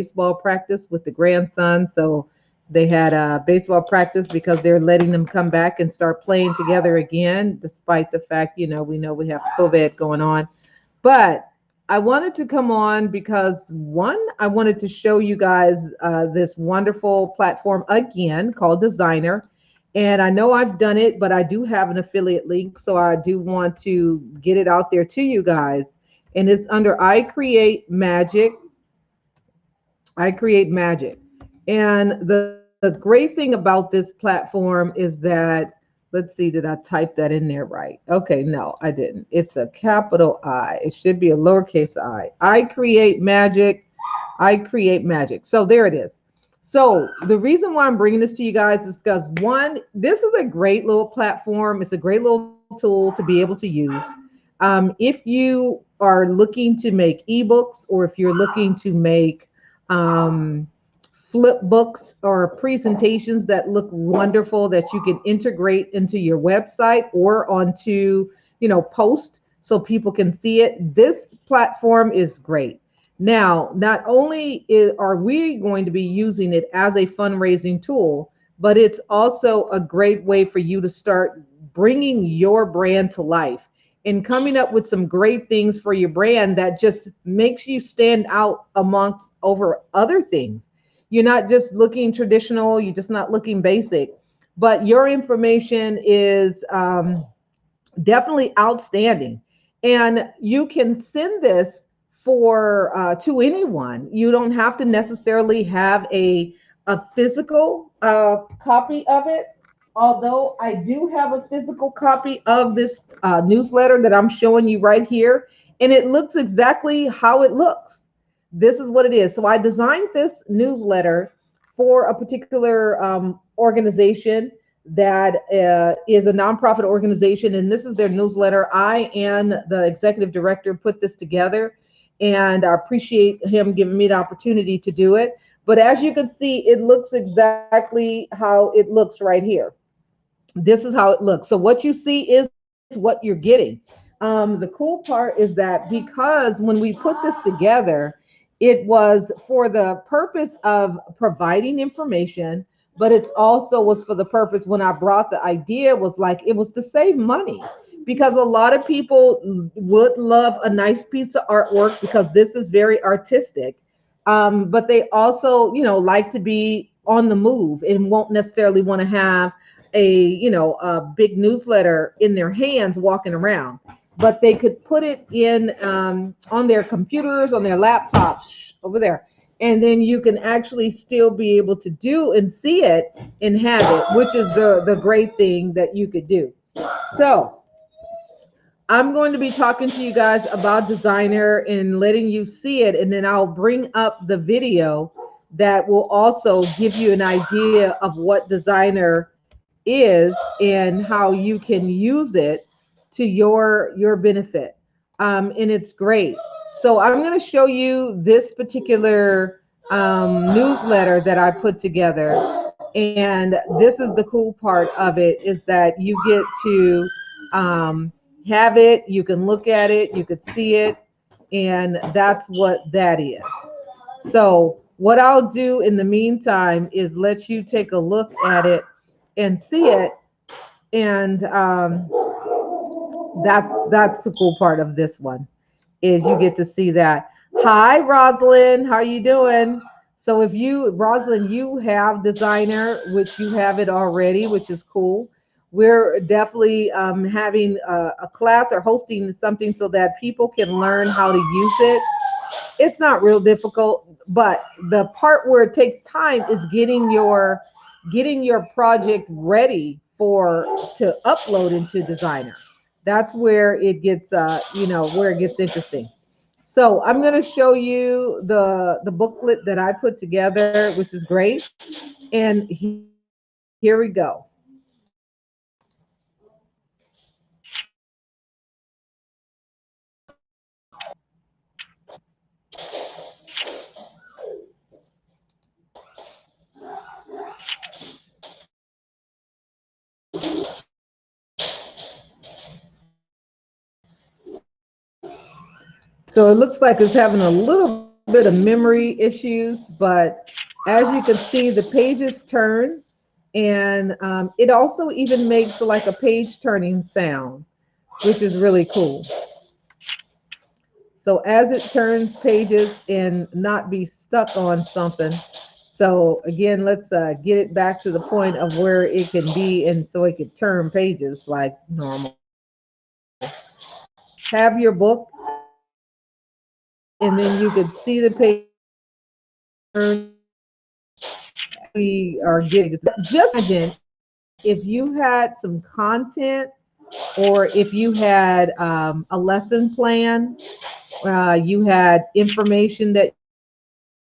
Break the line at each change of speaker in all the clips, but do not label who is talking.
baseball practice with the grandson. So they had baseball practice because they're letting them come back and start playing together again, despite the fact, we know we have COVID going on. But I wanted to come on because one, I wanted to show you guys this wonderful platform again called Designer. And I know I've done it, but I do have an affiliate link. So I do want to get it out there to you guys. And it's under I Create Magic. I Create Magic. And the great thing about this platform is that, let's see, did I type that in there right? Okay, no, I didn't. It's a capital I. It should be a lowercase I. I Create Magic. I Create Magic. So there it is. So the reason why I'm bringing this to you guys is because one, this is a great little platform. It's a great little tool to be able to use. If you are looking to make ebooks, or if you're looking to make um, flip books or presentations that look wonderful that you can integrate into your website or onto, post so people can see it. This platform is great. Now, not only are we going to be using it as a fundraising tool, but it's also a great way for you to start bringing your brand to life and coming up with some great things for your brand that just makes you stand out amongst over other things. You're not just looking traditional, you're just not looking basic, but your information is definitely outstanding. And you can send this for to anyone. You don't have to necessarily have a physical copy of it. Although I do have a physical copy of this newsletter that I'm showing you right here, and it looks exactly how it looks. This is what it is. So I designed this newsletter for a particular organization that is a nonprofit organization, and this is their newsletter. I and the executive director put this together, and I appreciate him giving me the opportunity to do it. But as you can see, it looks exactly how it looks right here. This is how it looks. So what you see is what you're getting. The cool part is that because when we put this together, it was for the purpose of providing information, but it's also was for the purpose when I brought the idea was like it was to save money, because a lot of people would love a nice piece of artwork because this is very artistic. But they also, like to be on the move and won't necessarily want to have a big newsletter in their hands walking around, but they could put it in on their computers, on their laptops over there, and then you can actually still be able to do and see it and have it, which is the great thing that you could do. So I'm going to be talking to you guys about Designer and letting you see it, and then I'll bring up the video that will also give you an idea of what Designer is and how you can use it to your benefit. And it's great. So I'm going to show you this particular newsletter that I put together, and this is the cool part of it is that you get to have it, you can look at it, you could see it, and that's what that is. So what I'll do in the meantime is let you take a look at it and see it, and that's the cool part of this one is you get to see that. Hi, Rosalind, how you doing? So if you, Rosalind, you have Designer, which you have it already, which is cool. We're definitely having a class or hosting something so that people can learn how to use it. It's not real difficult, but the part where it takes time is getting your project ready for to upload into Designer. That's where it gets where it gets interesting. So I'm going to show you the booklet that I put together, which is great. And here we go. So it looks like it's having a little bit of bit of memory issues, but as you can see, the pages turn, and it also even makes like a page turning sound, which is really cool. So as it turns pages and not be stuck on something. So again, let's get it back to the point of where it can be, and so it could turn pages like normal. Have your book, and then you could see the page turn. We are getting just imagine if you had some content, or if you had a lesson plan, you had information that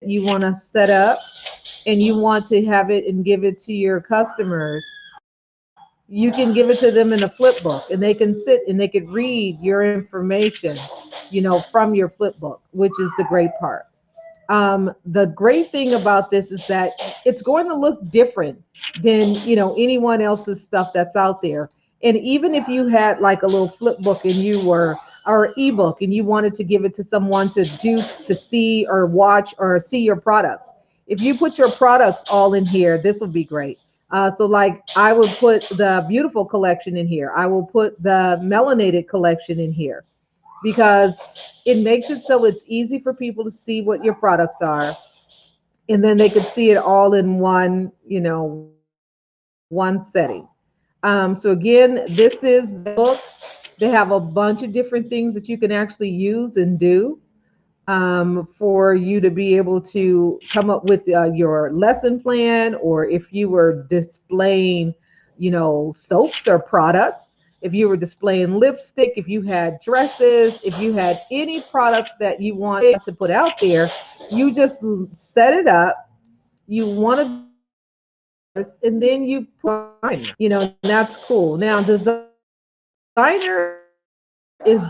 you want to set up, and you want to have it and give it to your customers. You can give it to them in a flip book, and they can sit and they could read your information, from your flip book, which is the great part. The great thing about this is that it's going to look different than anyone else's stuff that's out there. And even if you had like a little flip book and you were or ebook and you wanted to give it to someone to see or watch or see your products, if you put your products all in here, this would be great. So like I would put the beautiful collection in here. I will put the melanated collection in here, because it makes it so it's easy for people to see what your products are, and then they could see it all in one setting. So again, this is the book. They have a bunch of different things that you can actually use and do, for you to be able to come up with your lesson plan, or if you were displaying, soaps or products, if you were displaying lipstick, if you had dresses, if you had any products that you want to put out there, you just set it up. You want to, and then you put, and that's cool. Now, designer is,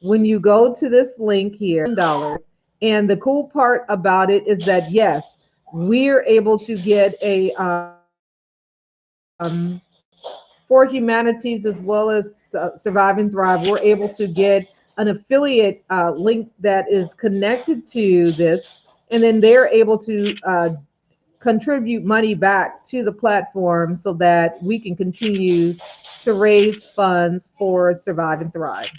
when you go to this link here, $10. And the cool part about it is that, yes, we're able to get a, for humanities as well as Survive and Thrive, we're able to get an affiliate link that is connected to this. And then they're able to contribute money back to the platform so that we can continue to raise funds for Survive and Thrive.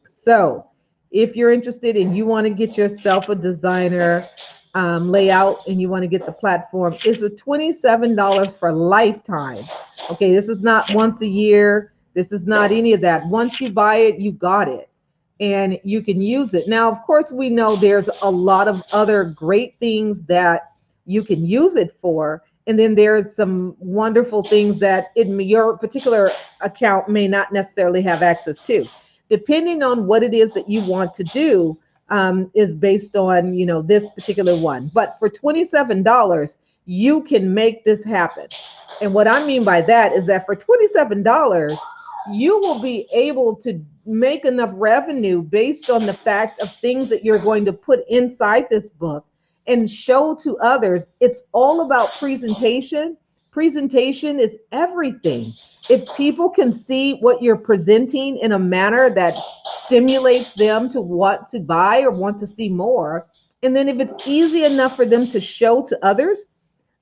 So if you're interested and you want to get yourself a designer layout, and you want to get the platform, it's a $27 for lifetime. Okay, this is not once a year. This is not any of that. Once you buy it, you got it, and you can use it. Now, of course, we know there's a lot of other great things that you can use it for. And then there's some wonderful things that in your particular account may not necessarily have access to, depending on what it is that you want to do. Is based on this particular one. But for $27, you can make this happen. And what I mean by that is that for $27, you will be able to make enough revenue based on the fact of things that you're going to put inside this book and show to others. It's all about presentation. Presentation is everything. If people can see what you're presenting in a manner that stimulates them to want to buy or want to see more, and then if it's easy enough for them to show to others,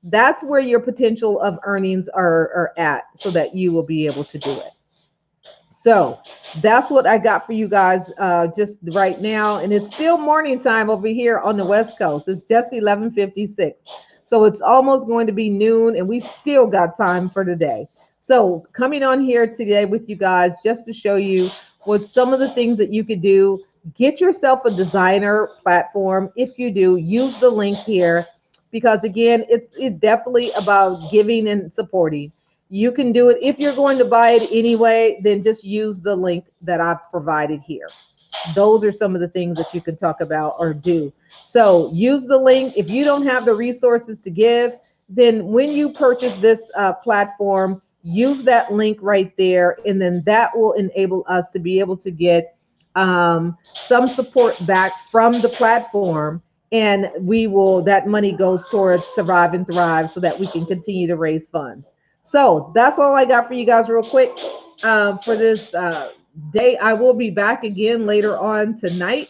that's where your potential of earnings are at, so that you will be able to do it. So that's what I got for you guys just right now. And it's still morning time over here on the West Coast. It's just 11:56. So it's almost going to be noon, and we still got time for today. So coming on here today with you guys just to show you what some of the things that you could do. Get yourself a designer platform. If you do, use the link here, because again, it's definitely about giving and supporting. You can do it. If you're going to buy it anyway, then just use the link that I've provided here. Those are some of the things that you can talk about or do. So use the link. If you don't have the resources to give, then when you purchase this platform, use that link right there, and then that will enable us to be able to get some support back from the platform, and that money goes towards Survive and Thrive so that we can continue to raise funds. So that's all I got for you guys real quick for this day. I will be back again later on tonight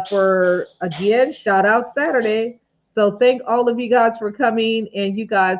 for again shout out Saturday. So thank all of you guys for coming, and you guys